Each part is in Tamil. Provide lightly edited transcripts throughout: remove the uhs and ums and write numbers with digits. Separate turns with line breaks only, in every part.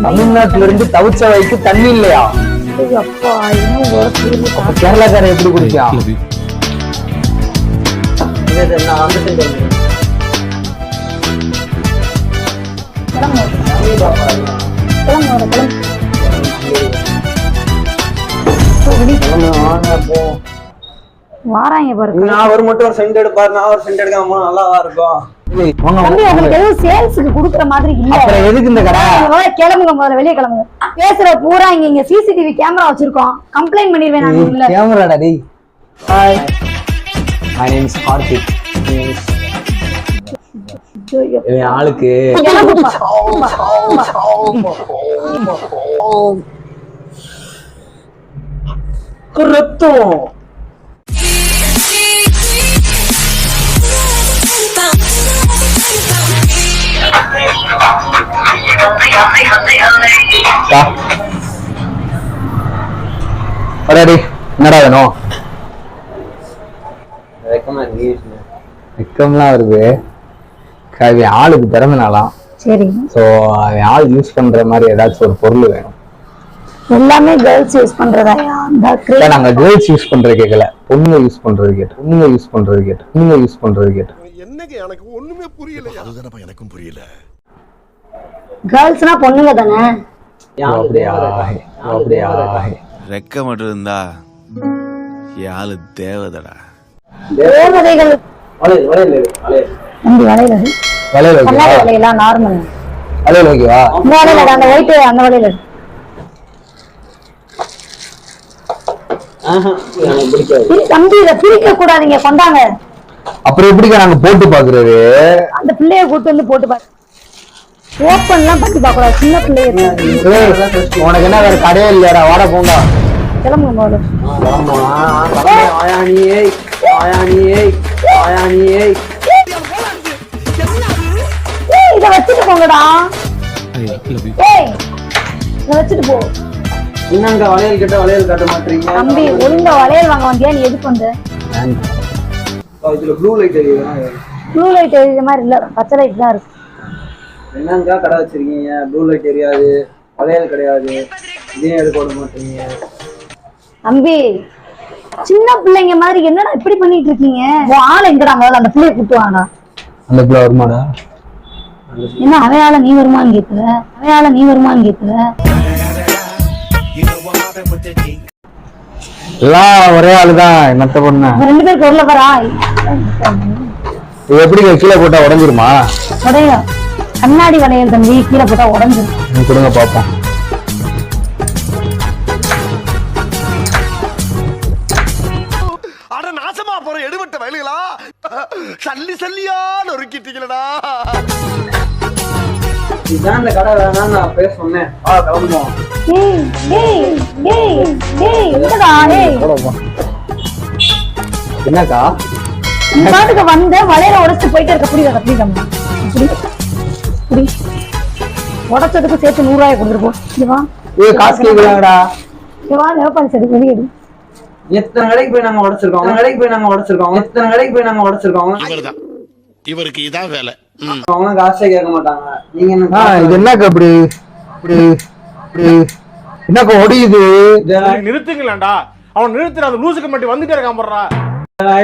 தமிழ்நாட்டுல இருந்து தவிச்ச வைக்கு தண்ணி இல்லையா? கேரளாக்காரன் எப்படி குடிச்சா?
வாராங்க பாருங்க.
நான் ஒரு மட்டும் ஒரு சென்ட் எடுப்பாரு, நான் ஒரு சென்ட் எடுக்காம நல்லாவா இருக்கும்?
சேல்ஸ்க்கு குடுக்குற மாதிரி இல்ல.
அப்புறம் எதுக்கு இந்த கடை?
கிளம்புங்க, முதல்ல வெளியே கிளம்புங்க. பேசுற பூரா இங்க சிசிடிவி கேமரா வச்சிருக்கோம், கம்ப்ளைண்ட் பண்ணிடுவேன் நான். இல்ல
கேமராடா டேய். Hi, my name is Karthik. ஆளுக்கு ரத்தம் என்னடா வேணும்? வெக்கம்லாம் வருது. ஆளுக்கு பிறந்த நாளாம். சரி, சோ ஆள் யூஸ் பண்ற மாதிரி ஏதாச்சும் ஒரு பொருள் வேணும்.
எல்லாமே கேர்ள்ஸ் யூஸ் பண்றதாயா?
நாங்க கேர்ள்ஸ் யூஸ் பண்றது கேட்கல, பொண்ணுங்க யூஸ் பண்றது கேட்டோம். பொண்ணுங்க யூஸ் பண்றது கேட்டோம். பொண்ணுங்க யூஸ் பண்றது கேட்டோம். என்னங்க எனக்கு ஒண்ணுமே புரியல. அதுதானே எனக்கும் புரியல.
கேர்ள்ஸ்னா பொண்ணுங்க தானே?
அப்படியா? அப்படியா?
ரெக்க மட்டும் இருந்தா யாழு தேவதடா.
தேவதைகள்
வளையல் வளையல் வளையல்
அந்த வளையல்
வளையல் ஓகேவா?
வளையலாம் நார்மல்
வளையல் ஓகேவா?
அந்த வளையல், அந்த ஒயிட், அந்த வளையல். தம்பி இதை பிரிக்க கூடாதீங்க, கொண்டாங்க.
அப்புறம் எப்படிங்க நாங்க போட்டு பாக்குறது?
அந்த பிள்ளைய கூட்டு வந்து போட்டு பாரு. ஓப்பன்லாம் பண்ணி பார்க்க கூடாது, சின்ன பிள்ளைய.
உனக்கு என்ன வேற கடையே இல்லையாடா? வாட போண்டா,
கிளம்புங்க போது. இதை வச்சுட்டு போங்கடா. ஏய், இதை வச்சுட்டு போ.
என்னங்க வளையல் கிட்ட வளையல் காட்ட மாட்டீங்க?
தம்பி ஒழுங்கா வளையல் வாங்க வந்தியா? நீ எதுக்கு வந்த?
இதுல ப்ளூ லைட் எரியுதா?
ப்ளூ லைட் எரியுற மாதிரி இல்ல, பச்சை லைட் தான் இருக்கு.
என்னங்க கடை வச்சிருக்கீங்க? ப்ளூ லைட் எரியாது, வளையல் கிடையாது, இதையும் எடுக்க விட மாட்டீங்க.
தம்பி சின்ன பிள்ளைங்க மாதிரி என்னடா இப்படி பண்ணிட்டு இருக்கீங்க? ஆள் எங்கடா? முதல்ல அந்த பிள்ளைய கூட்டு வாடா. அந்த பிள்ளை வருமாடா? என்ன அவையால நீ வருமான்னு கேக்குற? அவையால நீ வருமான்னு கேக்குற?
எல்லாம் ஒரே ஆளுதான். என்னத்த பண்ண?
ரெண்டு பேருக்கு ஒருல வரா.
இது எப்படி கீழே போட்டா உடஞ்சிருமா?
உடையும். கண்ணாடி வளையல் தம்பி, கீழே போட்டா உடஞ்சிரும்.
கொடுங்க பாப்போம்.
அட நாசமா போற எடுபட்ட வயலுகளா, சல்லி சல்லியா நொறுக்கிட்டீங்களடா.
இதான் இந்த கடை வேணாம் நான் பேச சொன்னேன். கிளம்புவோம். என்னக்கா
பாட்டுக்கு வந்த வளையல உடைச்சு போயிட்டு இருக்க? புரியுதா? புரியுதா? உடச்சதுக்கு சேர்த்து 100 ரூபாய் கொடுத்துருப்போம்.
காசு கேக்குறாங்கடா.
வேப்பாளி சரி வெளியேடு.
எத்தனை கடைக்கு போய் நாங்க உடைச்சிருக்கோம், கடைக்கு போய் நாங்க உடைச்சிருக்கோம், எத்தனை கடைக்கு போய் நாங்க உடைச்சிருக்கோம்.
இவருக்கு இதான் வேலை.
அவங்க காசே கேட்க மாட்டாங்க. நீங்க என்ன இது? என்னக்கா இப்படி இப்படி இப்படி என்னக்கா ஒடியுது?
நிறுத்துங்களேன்டா. அவன் நிறுத்துற அந்த லூசுக்கு மட்டும் வந்துட்டே இருக்கான் போடுறா.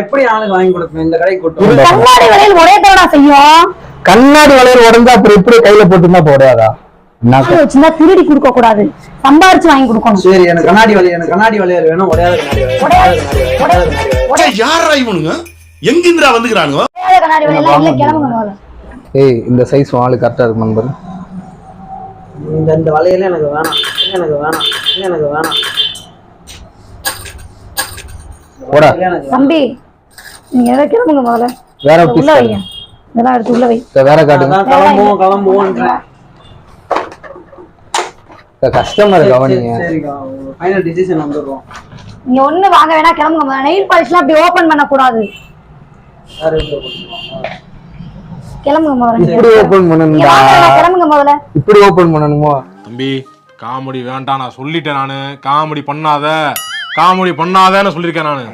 எப்படி ஆளுக்கு வாங்கி கொடுப்பேன் இந்த கடைக்கு கூட்டு?
கண்ணாடி வளையல் உடையத்தோட செய்யும்.
கண்ணாடி வளையல் உடஞ்சா அப்புறம் இப்படி கையில போட்டுருந்தா போடாதா?
சின்ன திருடி கொடுக்க கூடாது, சம்பாரிச்சு வாங்கி கொடுக்கணும்.
சரி, எனக்கு கண்ணாடி வளையல், எனக்கு கண்ணாடி வளையல் வேணும். உடையாத கண்ணாடி.
யாரா இவனுங்க? எங்கிந்திரா வந்துக்கிறானுங்க?
கண்ணாடி வளையல் இல்ல, கிளம்புங்க முதல்ல.
ஏய், இந்த சைஸ் ஆளு கரெக்டா இருக்கு நண்பர். இந்த வளையல எனக்கு வேணாம், எனக்கு வேணாம், எனக்கு வேணாம். போடா
தம்பி, நீங்க எதை கிளம்புங்க முதல்ல.
வேற
உள்ள வைங்க, இதெல்லாம் எடுத்து உள்ள வை.
வேற காட்டுங்க. கிளம்புவோம். கஸ்டமர் கவனிங்க. சரிக்கா, ஃபைனல் டிசிஷன் வந்துறோம்.
நீங்க ஒண்ணு வாங்க வேணா, கிளம்புங்க. நெயில் பாலிஷ்லாம் அப்படி ஓபன் பண்ண கூடாது. கிளம்புங்க முதல்ல. இப்படி ஓபன் பண்ணனும்டா. கிளம்புங்க முதல்ல. இப்படி ஓபன் பண்ணனுமா?
தம்பி காமெடி வேண்டாம், நான் சொல்லிட்டேன். நானு காமெடி பண்ணாதன்னு சொல்லிருக்கேன் நானு.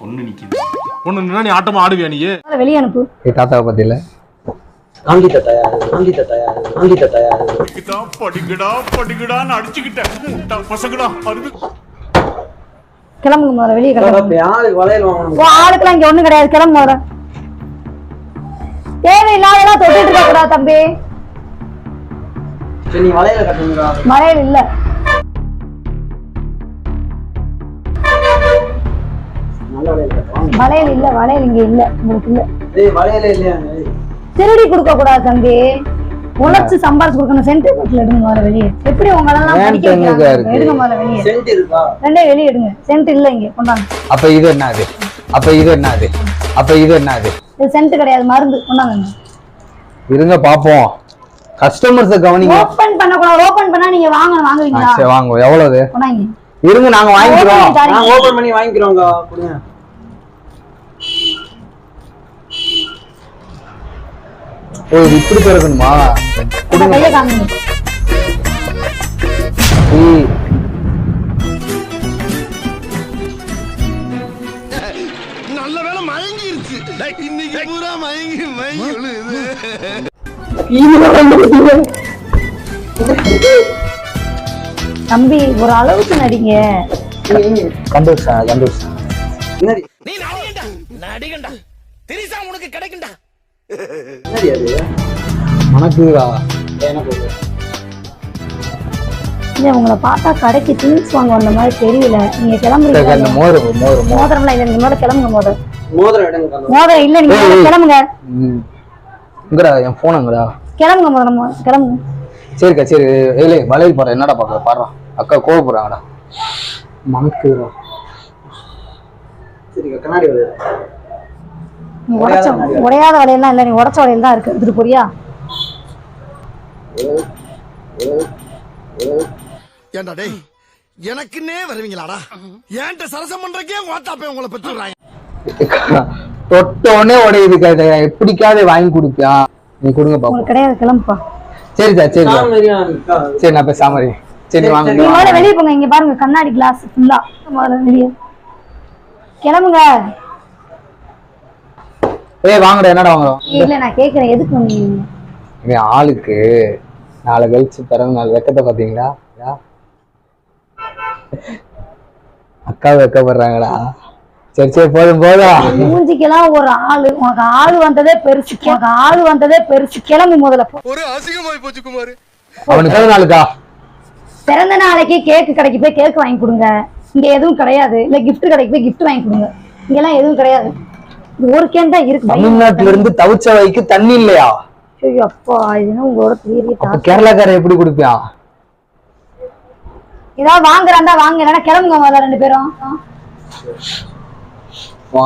பொண்ணு நிக்குது. ஒண்ணு நின்னா நீ ஆட்டமா ஆடுவியா நீ?
வெளியே அனுப்பு.
தாத்தாவை பத்தி இல்ல
படிக்கடான்னு அடிச்சுக்கிட்டேன் பசங்கடா
கிளம்புங்க முதல்ல, வெளியே கிளம்புங்க. ஆளுக்கெல்லாம் இங்க ஒண்ணும் கிடையாது, கிளம்பு முதல்ல. தேவையில்லாதெல்லாம் தொட்டுட்டு இருக்க கூடாது தம்பி. மலையில இல்ல, வளையல் இல்ல, வளையல் இங்க இல்ல, உங்களுக்கு இல்ல. திருடி கொடுக்க கூடாது தம்பி, உழைச்சு சம்பாரிச்சு கொடுக்கணும். சென்டர் பட்டில எடுங்க முதல்ல வெளியே. எப்படி உங்களெல்லாம் படிக்க வைக்கிறாங்க? எடுங்க முதல்ல வெளியே. ரெண்டே வெளியே எடுங்க. சென்ட் இல்ல இங்க, கொண்டாங்க.
அப்ப இது என்னது?
இது சென்ட் கிடையாது, மருந்து. கொண்டாங்க.
இருங்க பாப்போம். கஸ்டமர்ஸ் கவனிங்க.
ஓபன் பண்ண கூடாது. ஓபன் பண்ணா நீங்க வாங்குவீங்களா?
சரி வாங்குவோம். எவ்வளவு?
கொண்டாங்க.
இருங்க நாங்க வாங்கிக்கிறோம்.
நான் ஓபன் பண்ணி வாங்கிக்கிறோங்க. கொடுங்க.
ஓ இப்படி திறக்கணுமா?
கையை காமிங்க.
நல்ல வேளை மயங்கிருச்சு. இன்னைக்கு பூரா மயங்கி விழுது.
தம்பி ஒரு அளவுக்கு நடிங்க.
கண்டுபிடிச்சேன்.
என்னடி
நீ நடிகண்டா திரிசா உனக்கு கிடைக்கும்டா.
என்னடி அது?
மனக்குதா?
உங்களை பார்த்தா கடைக்கு திங்ஸ் வாங்க வந்த மாதிரி தெரியல. நீங்க கிளம்புறீங்க. மோதிரம்லாம் இல்ல, நீங்க முதல்ல கிளம்புங்க.
மோதிரம் எடுங்க.
மோதிரம் இல்ல, நீங்க கிளம்புங்க.
எங்கடா என் போன்? எங்கடா?
கிளம்புங்க முதல்ல, கிளம்புங்க.
சரிக்கா சரி. ஏலே வளையல் போற என்னடா பாக்க பாடுறா. அக்கா கோவப்படுறாங்கடா. மனக்குதா?
சரிக்கா கண்ணாடி வளையல்.
உடையாத வளையல்லாம் இல்ல, நீ உடைச்ச வளையல் தான் இருக்கு. எடுத்துட்டு போறியா?
ஏண்டா டேய், எனக்குன்னே வருவீங்களாடா? ஏன்ட்ட சரசம் பண்றக்கே ஓட்டாப்பே உங்களை பெற்றுறாங்க.
தொட்டோனே உடையுது. எப்படிக்காவது வாங்கி குடுப்பியா? நீ கொடுங்க பாப்போம்.
உங்களுக்கு கிடையாது, கிளம்புப்பா.
சரிதா சரி சரி. நான் பேசாம இருக்கேன். சரி வாங்க.
நீ முதல்ல வெளியே போங்க. இங்க பாருங்க, கண்ணாடி கிளாஸ் ஃபுல்லா. முதல்ல வெளியே கிளம்புங்க.
ஏய் வாங்கடா. என்னடா வாங்குறோம்?
இல்ல நான் கேக்குறேன், எதுக்கு வந்தீங்க?
இவன் ஆளுக்கு நாளை கழிச்சு பிறந்த நாள். வெக்கத்தை பாத்தீங்களா? அக்கா வெக்கப்படுறாங்கடா. சரி சரி போதும் போதும்.
மூஞ்சிக்கெல்லாம் ஒரு ஆளு. உனக்கு ஆளு வந்ததே பெருசு. கிளம்பு முதல்ல.
ஒரு அசிங்கமாய் போச்சு குமார்.
அவனுக்கு பிறந்த நாளுக்கா?
பிறந்த நாளைக்கு கேக்கு கடைக்கு போய் கேக் வாங்கி கொடுங்க. இங்க எதுவும் கிடையாது. இல்ல கிஃப்ட் கடைக்கு போய் கிஃப்ட் வாங்கி கொடுங்க. இங்கெல்லாம் எதுவும் கிடையாது. ஒரு கேன் தான் இருக்கு.
தமிழ்நாட்டுல இருந்து தவிச்ச வைக்கு தண்ணி இல்லையா?
ஐயோ அப்பா, இதுன்னா உங்களோட பெரிய
கேரளாக்காரன் எப்படி குடிப்பான்?
ஏதாவது வாங்குறாந்தா வாங்க, இல்லைன்னா கிளம்புங்க முதல்ல ரெண்டு பேரும்.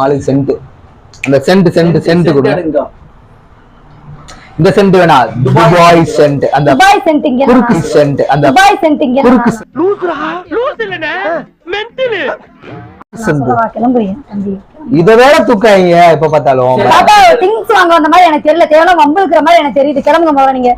ஆளுக்கு சென்ட். அந்த சென்ட் கொடுங்க. இந்த சென்ட் வேணா. Dubai scent. அந்த
துபாய் சென்ட் இங்க.
குறுக்கு சென்ட். அந்த
துபாய் சென்ட் இங்க.
குறுக்கு
லூஸ் இல்லனே மென்டல்.
கிளம்புறீங்க தம்பி.
இத வேற தூக்காங்க எப்ப பார்த்தாலும்.
திங்ஸ் வாங்க வந்த மாதிரி எனக்கு தெரியல. தேவையான வம்பு இருக்கிற மாதிரி எனக்கு தெரியுது. கிளம்புங்க முதல்ல நீங்க.